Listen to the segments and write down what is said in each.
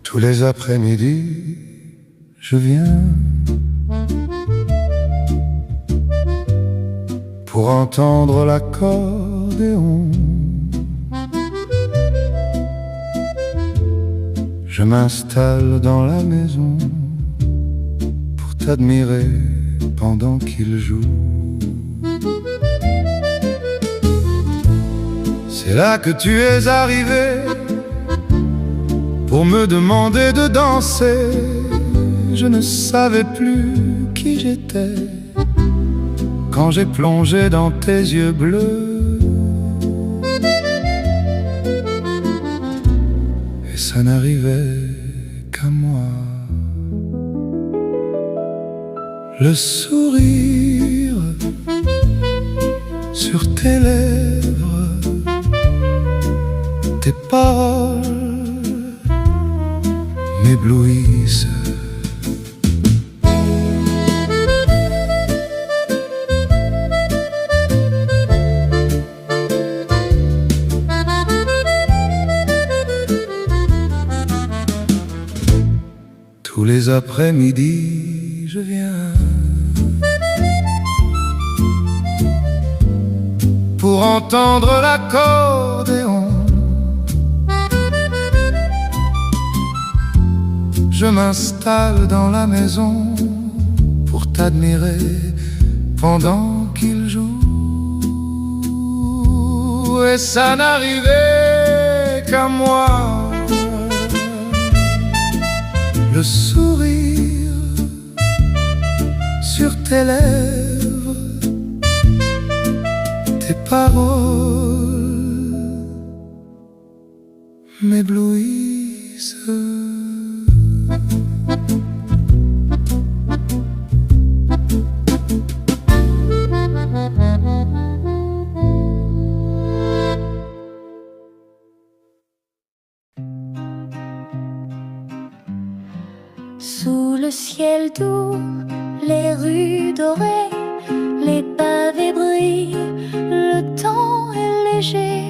Tous les après-midi, je viens pour entendre l'accordéon. Je m'installe dans la maison pour t'admirer pendant qu'il joue. C'est là que tu es arrivé pour me demander de danser. Je ne savais plus qui j'étais quand j'ai plongé dans tes yeux bleus. Et ça n'arrivait qu'à moi. Le sourire sur tes lèvres, tes paroles m'éblouissent. Tous les après-midi, je viens pour entendre l'accordéon. Je m'installe dans la maison pour t'admirer pendant qu'il joue. Et ça n'arrivait qu'à moi. Le sourire sur tes lèvres, tes paroles m'éblouissent. Sous le ciel doux, les rues dorées, les pavés brillent, le temps est léger.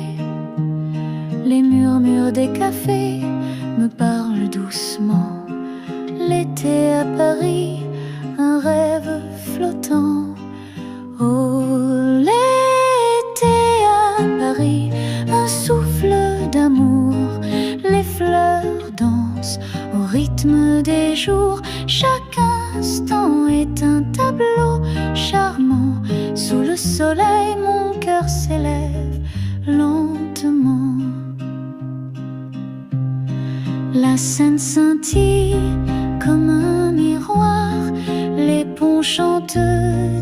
Les murmures des cafés me parlent doucement. L'été à Paris, un rêve flottant. Oh, l'été à Paris, un souffle d'amour. Les fleurs dansent au rythme des jours. Chaque instant est un tableau charmant. Sous le soleil, mon cœur s'élève lentement. La Seine scintille comme un miroir. Les ponts chantent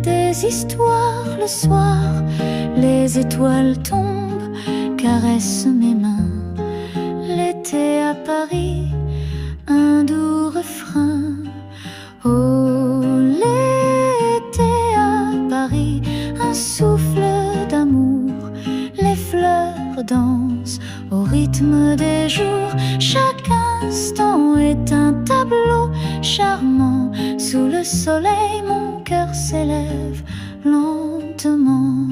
des histoires le soir. Les étoiles tombent, caressent mes mains. L'été à Paris, un doux refrain. Oh, l'été à Paris, un souffle d'amour. Les fleurs dansent au rythme des jours. Chaque instant est un tableau charmant. Sous le soleil, mon cœur s'élève lentement.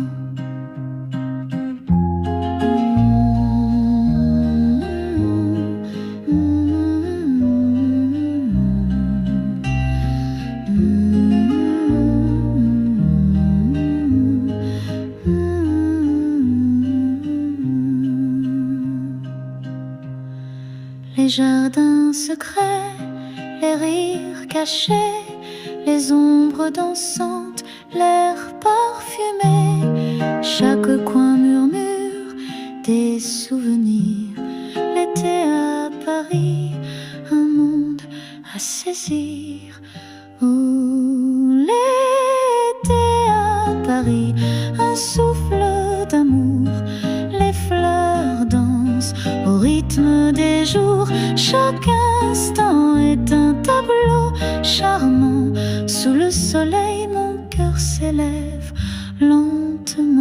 Les jardins secrets, les rires cachés, les ombres dansantes, l'air parfumé. Chaque coin murmure des souvenirs. L'été à Paris, un monde à saisir. Oh, l'été à Paris, un souffle d'amour. Les fleurs dansent au rythme des jours. Chaque instant est un tableau charmant. Sous le soleil, mon cœur s'élève lentement.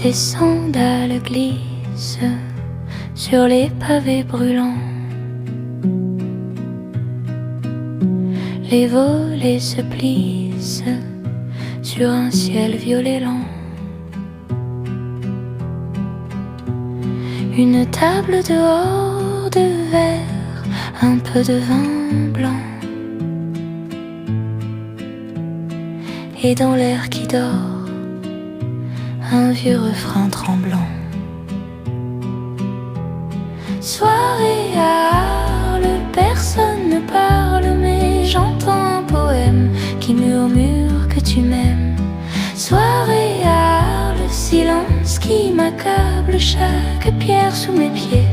Les sandales glissent sur les pavés brûlants. Les volets se plissent sur un ciel violet lent. Une table dehors de verre, un peu de vin blanc. Et dans l'air qui dort, un vieux refrain tremblant. Soirée à Arles, personne ne parle, mais j'entends un poème qui murmure que tu m'aimes. Soirée à Arles, silence qui m'accable, chaque pierre sous mes pieds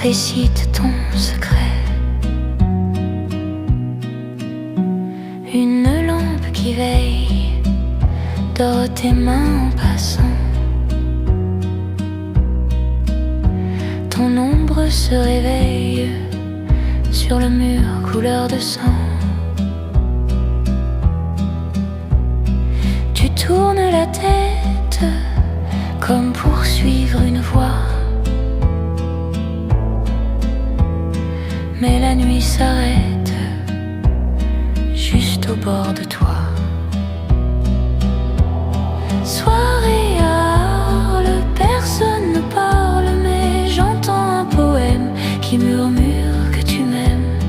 récite ton secret. Une lampe qui veille dort tes mains en passant. Ton ombre se réveille sur le mur couleur de sang. Tu tournes la tête comme pour suivre une voie, mais la nuit s'arrête juste au bord de toi. Soirée à Arles, personne ne parle, mais j'entends un poème qui murmure que tu m'aimes.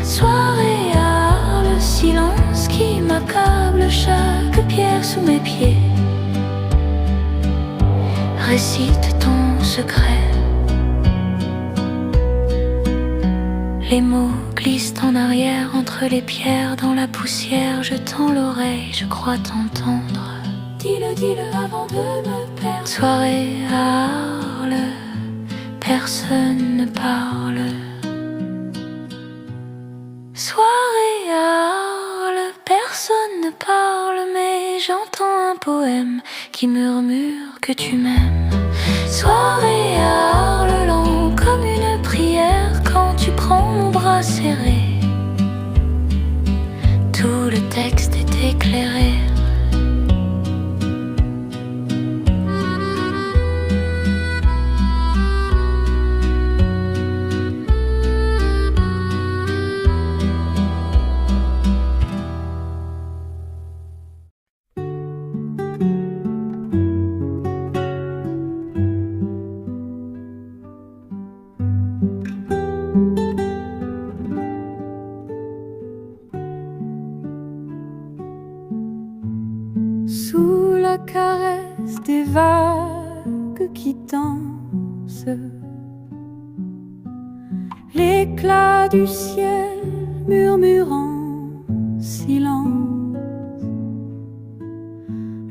Soirée à Arles, silence qui m'accable, chaque pierre sous mes pieds récite ton secret. Les mots glissent en arrière entre les pierres, dans la poussière. Je tends l'oreille, je crois t'entendre. Dis-le avant de me perdre. Soirée à Arles, personne ne parle. Soirée à Arles, personne ne parle, mais j'entends un poème qui murmure que tu m'aimes. Soirée à Arles, lent comme une prière, quand tu prends mon bras serré, tout le texte est éclairé. Sous la caresse des vagues qui dansent, l'éclat du ciel murmure en silence.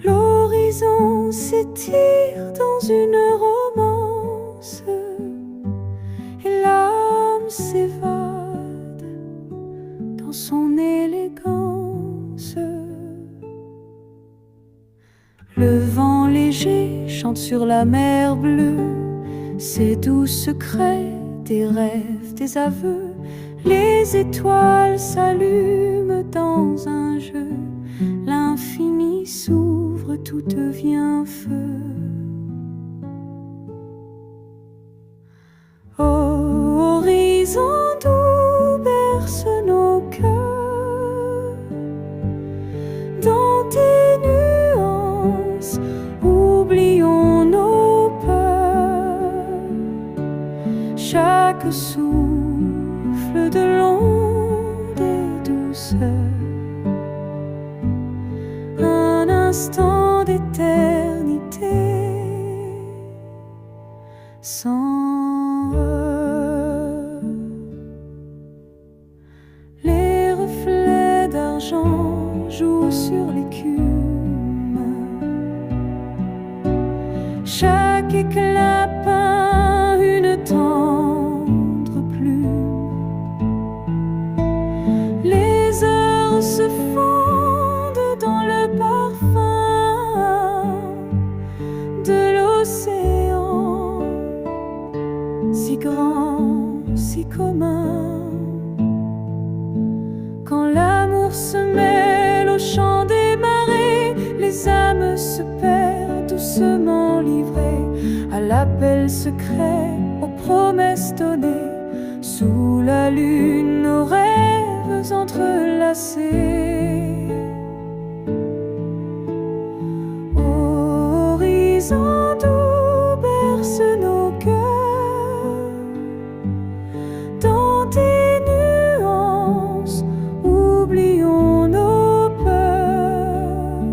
L'horizon s'étire dans une romance et l'âme s'évade dans son élégance. Le vent léger chante sur la mer bleue ses doux secrets, des rêves, des aveux. Les étoiles s'allument dans un jeu, l'infini s'ouvre, tout devient feu. Oh, horizon doux, berce nos cœurs dans tes nuances, oublions nos peurs. Chaque souffle de l'onde est douceur, un instant d'éternité sans heurts. Les reflets d'argent jouent sur l'écume, chaque éclat peint une tendre plume. Les heures se fondent dans le parfum de l'océan, si grand, si commun. Quand l'amour se mêle au chant des marées, les âmes se perdent doucement livré à l'appel secret, aux promesses données. Sous la lune, nos rêves entrelacés. Horizon doux berce nos cœurs. Dans tes nuances, oublions nos peurs.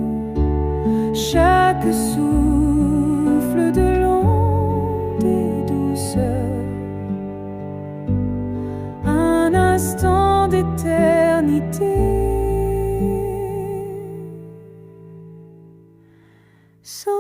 Chaque souffle de l'onde et douceur, un instant d'éternité. Sans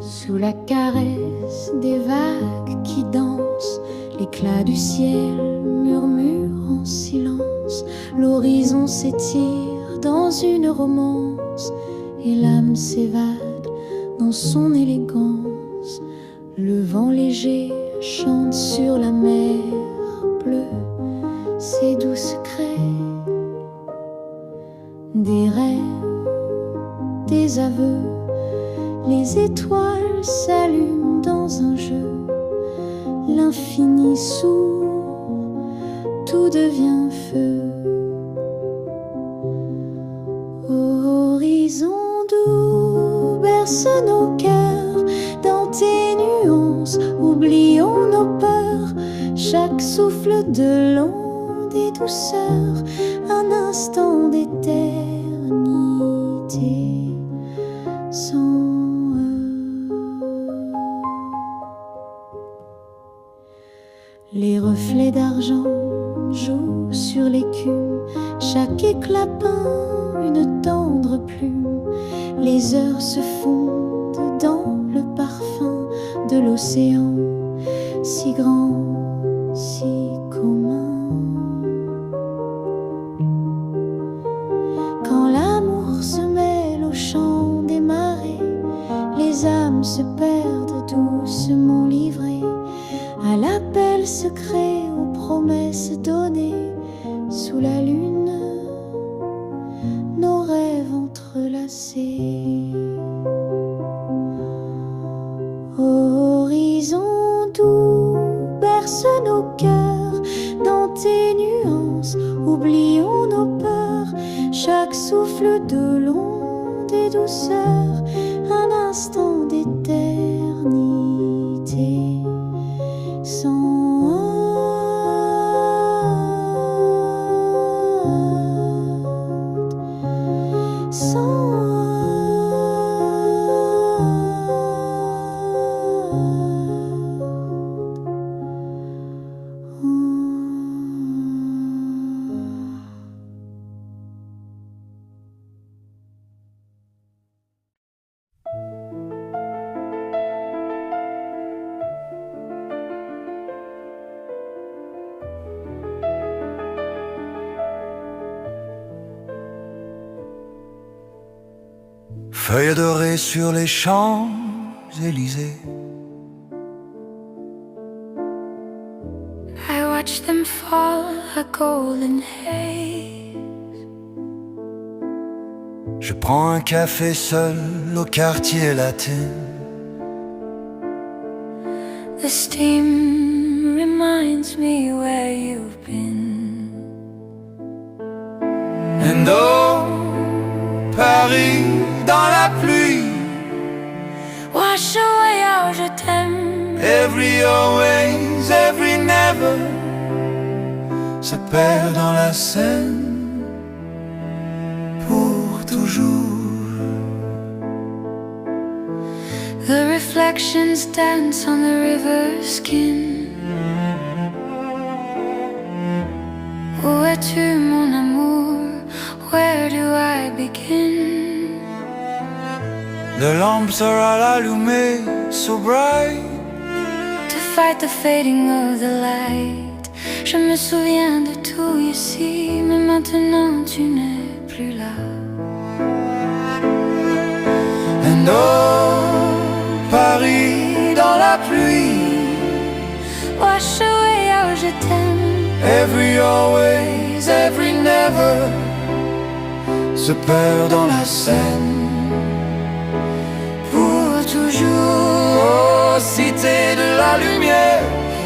Sous la caresse des vagues qui dansent, l'éclat du ciel murmure en silence. L'horizon s'étire dans une romance et l'âme s'évade dans son élégance. Le vent léger chante sur la mer bleue ses doux secrets, des rêves, des aveux. Les étoiles s'allument dans un jeu, l'infini s'ouvre, tout devient feu. Horizon doux berce nos cœurs, dans tes nuances, oublions nos peurs. Chaque souffle de l'onde et douceur, un instant d'éternité. Sans les reflets d'argent jouent sur l'écume, chaque éclat peint une tendre plume. Les heures se fondent dans le parfum de l'océan, si grand, si commun. Quand l'amour se mêle au chant des marées, les âmes se perdent doucement livrées à l'appel secret, aux promesses données. Sous la lune, nos rêves entrelacés. Horizon doux berce nos cœurs, dans tes nuances, oublions nos peurs. Chaque souffle de l'onde et douceur, un instant d'éternité. Feuilles dorées sur les Champs-Élysées. I watch them fall, a golden haze. Je prends un café seul au quartier latin. The steam reminds me where you've been. And oh, Paris dans la pluie. Wash away, oh je t'aime. Every always, every never se perd dans la Seine pour toujours. The reflections dance on the river skin. Où es-tu mon amour? Where do I begin? Les lampes sera allumées so bright. To fight the fading of the light. Je me souviens de tout ici, mais maintenant tu n'es plus là. And oh, Paris dans la pluie. Wash away, oh je t'aime. Every always, every never se perd dans la Seine. Pour toujours, oh, cité de la lumière.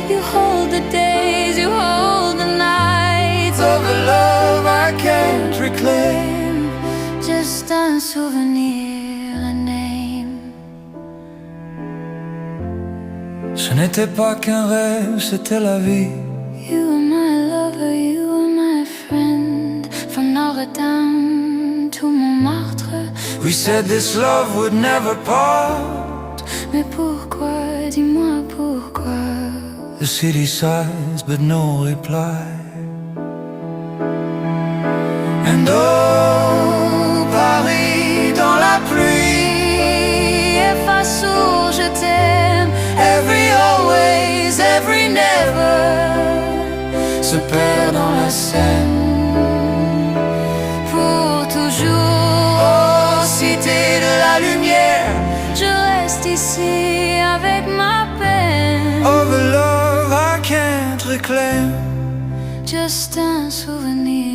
you hold the days, you hold the nights Of a love I can't reclaim. Just un souvenir, a name. Ce n'était pas qu'un rêve, c'était la vie. You were my lover, you were my friend. From Notre-Dame to Montmartre. We said this love would never part. Mais pourquoi, dis-moi pourquoi? The city sighs but no reply. And oh, Paris dans la pluie. Efface où je t'aime. Every always, every never se perd dans la Seine. Pour toujours, Oh, cité de la lumière. je reste ici avec ma peine. Of a love I can't reclaim. Juste un souvenir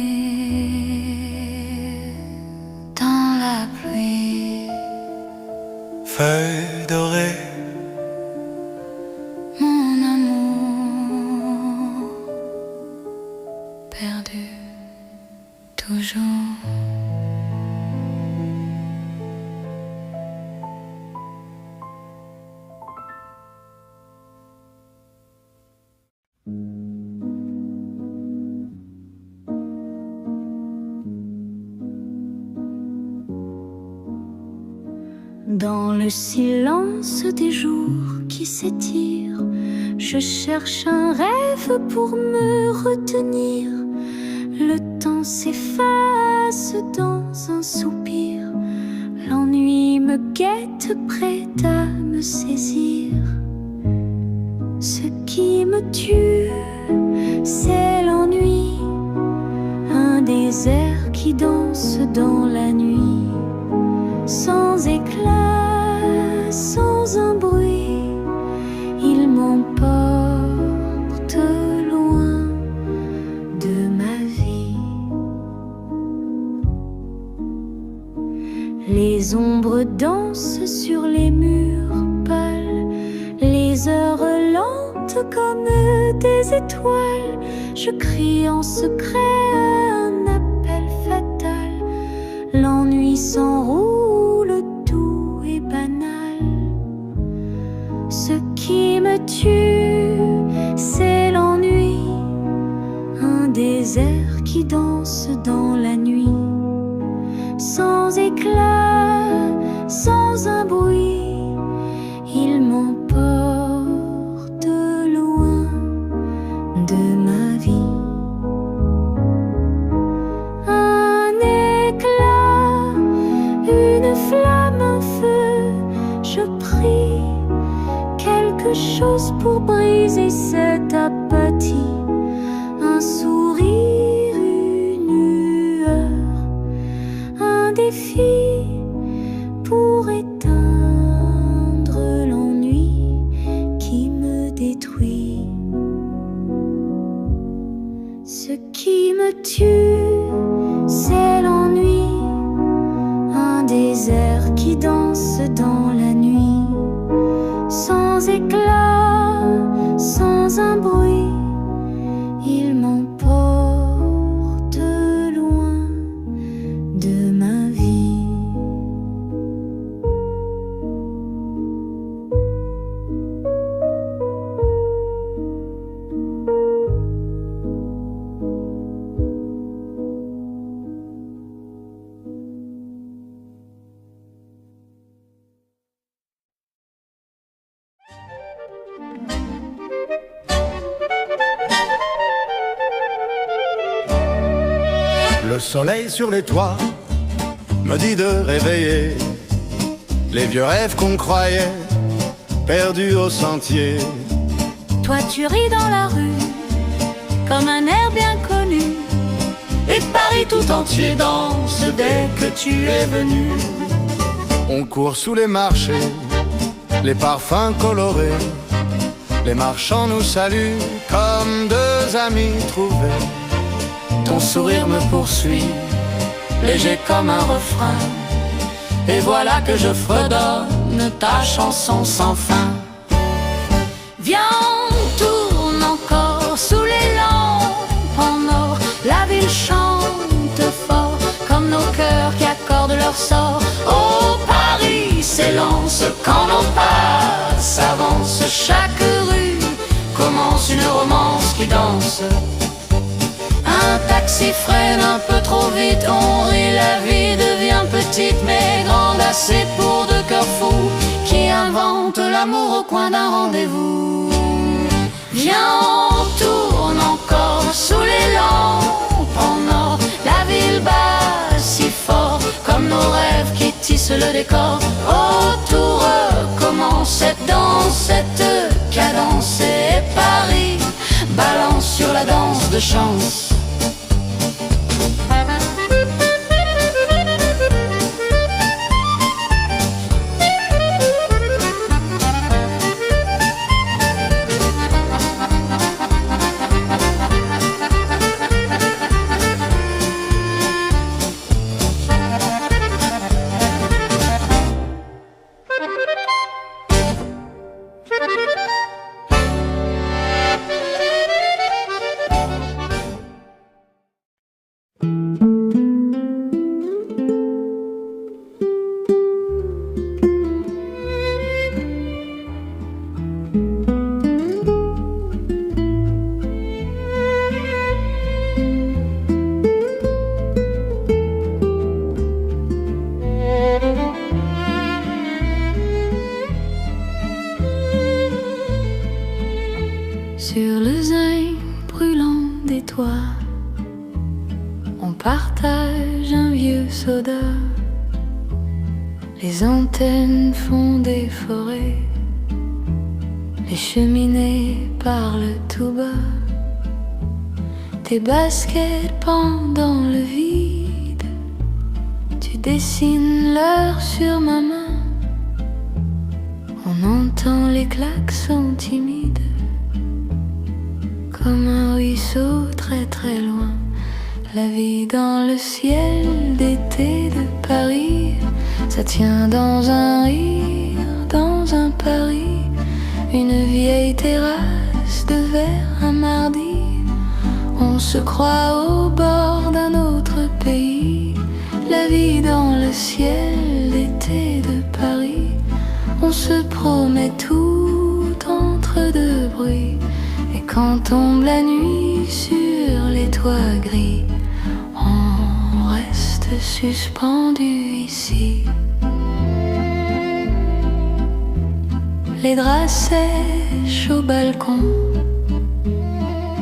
dans la pluie. Feuilles dorées. Mon amour perdu toujours. Dans le silence des jours qui s'étirent, je cherche un rêve pour me retenir. Le temps s'efface dans un soupir. L'ennui me guette, prêt à me saisir. Ce qui me tue, c'est l'ennui. Un désert qui danse dans la nuit. Sans éclat, sans un bruit, il m'emporte loin de ma vie. Les ombres dansent sur les murs pâles, les heures lentes comme des étoiles. Je crie en secret un appel fatal. L'ennui s'enroule, doux et banal. Ce qui me tue, c'est l'ennui. Un désert qui danse dans la nuit. Sans éclat, sans un bruit, il m'emporte loin de ma vie. Un éclat, une flamme, un feu, je prie quelque chose pour briser cette apathie. Un sourire, une lueur, un défi pour éteindre l'ennui qui me détruit. Ce qui me tue, c'est l'ennui. Un désert qui danse dans la nuit. Sans éclat, sans un bruit, il m'emporte loin de ma vie. Le soleil sur les toits me dit de réveiller les vieux rêves qu'on croyait perdu au sentier. Toi tu ris dans la rue, comme un air bien connu. Et Paris tout entier danse dès que tu es venu. On court sous les marchés, les parfums colorés. Les marchands nous saluent comme deux amis trouvés. Ton sourire me poursuit, léger comme un refrain. Et voilà que je fredonne ta chanson sans fin. Viens, on tourne encore sous les lampes en or. La ville chante fort comme nos cœurs qui accordent leur sort. Oh, Paris s'élance quand nos pas s'avancent. Chaque rue Commence une romance qui danse. un taxi freine un peu trop vite. On rit, la vie devient petite mais grande assez pour deux cœurs fous qui inventent l'amour au coin d'un rendez-vous. Viens, on tourne encore sous les lampes en or. La ville bat si fort comme nos rêves qui tissent le décor. Autour recommence cette danse, cette cadence. Et Paris balance sur la danse de chance. Sur le zinc brûlant des toits, on partage un vieux soda. Les antennes font des forêts, les cheminées parlent tout bas. Tes baskets pendent dans le vide, tu dessines l'heure sur ma main. On entend les klaxons timides comme un ruisseau très très loin. La vie dans le ciel d'été de Paris, ça tient dans un rire, dans un Paris. Une vieille terrasse de verre un mardi, on se croit au bord d'un autre pays. La vie dans le ciel d'été de Paris, on se promet tout entre deux bruits. Et quand tombe la nuit sur les toits gris, on reste suspendu ici. Les draps sèchent au balcon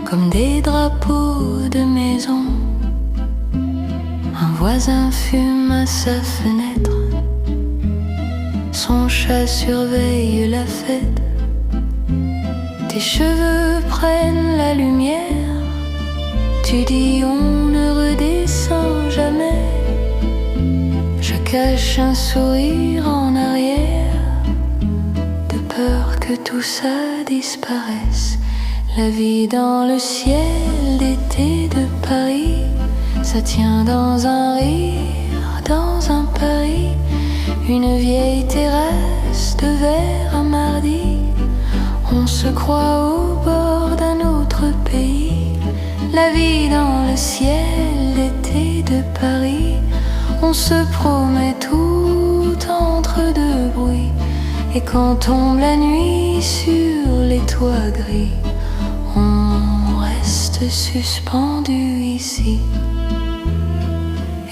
comme des drapeaux de maison. Un voisin fume à sa fenêtre, son chat surveille la fête. Tes cheveux prennent la lumière, tu dis on ne redescend jamais. Je cache un sourire en arrière, de peur que tout ça disparaisse. La vie dans le ciel d'été de Paris, ça tient dans un rire, dans un Paris. Une vieille terrasse de verre un mardi, on se croit au bord d'un autre pays. La vie dans le ciel d'été de Paris, on se promet tout entre deux bruits. Et quand tombe la nuit sur les toits gris, on reste suspendu ici.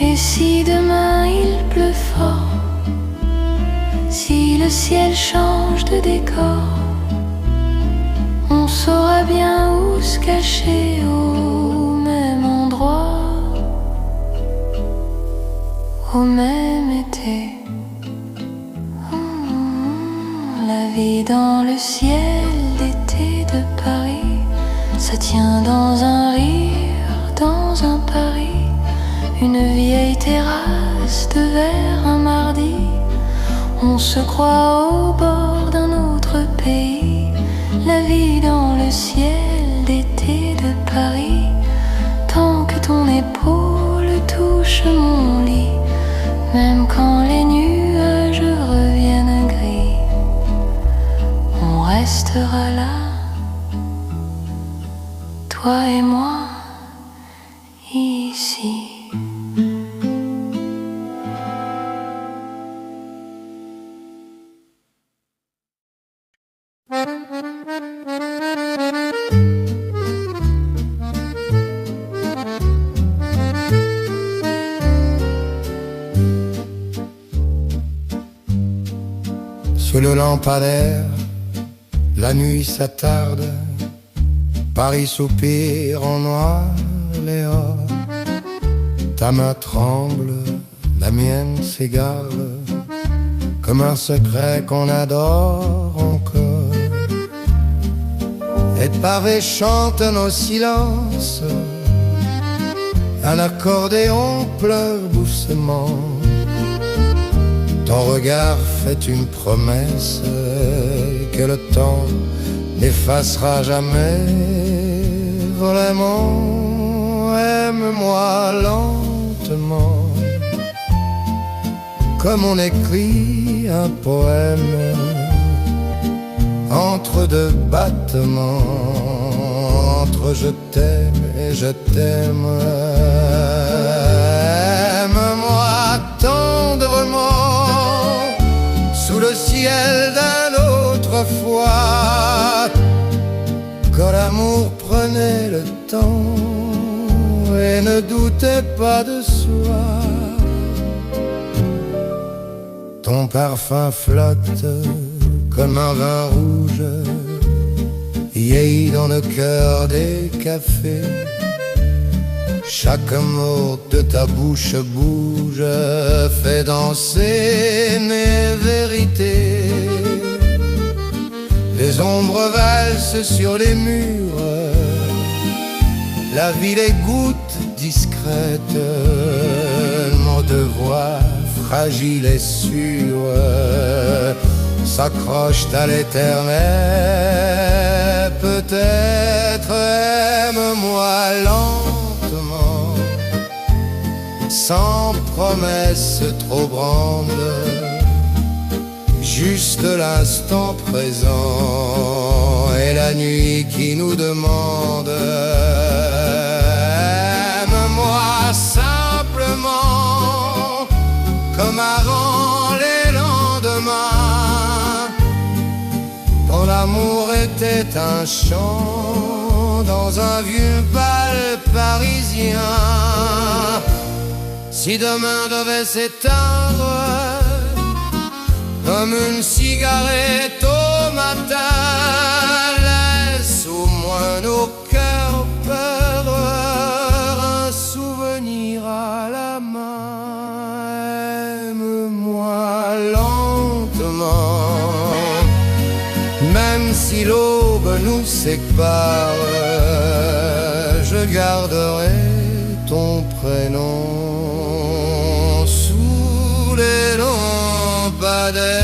Et si demain il pleut fort, si le ciel change de décor, on saura bien où se cacher au même endroit, au même été. La La vie dans le ciel d'été de Paris, ça tient dans un rire, dans un pari. Une vieille terrasse de verre un mardi, on se croit au bord d'un autre pays. La vie dans le ciel d'été de Paris, tant que ton épaule touche mon lit, même quand les nuages reviennent gris, on restera là, toi et moi, ici. Sous le lampadaire, la nuit s'attarde, Paris soupire en noir et or. Ta main tremble, la mienne s'égare, comme un secret qu'on adore encore. Et de pavés chante nos silences, un accordéon pleure doucement. Ton regard fait une promesse que le temps n'effacera jamais. Vraiment, aime-moi lentement, comme on écrit un poème entre deux battements, entre je t'aime et je t'aime. Aime-moi tendrement, sous le ciel d'un autrefois, quand l'amour prenait le temps et ne doutait pas de soi. Ton parfum flotte comme un vin rouge, vieilli dans le cœur des cafés. Chaque mot de ta bouche bouge, fait danser mes vérités. Les ombres valsent sur les murs, la ville égoutte discrète. Mon devoir fragile et sûr s'accroche à l'éternel. Peut-être aime-moi lentement, sans promesse trop grande, juste l'instant présent et la nuit qui nous demande. Aime-moi simplement, comme avant les lendemains, quand l'amour était un chant dans un vieux bal parisien. Si demain devait s'éteindre comme une cigarette au matin, laisse au moins nos cœurs perdre un souvenir à la main. Aime-moi lentement, même si l'aube nous sépare, je garderai ton prénom sous les lampadaires.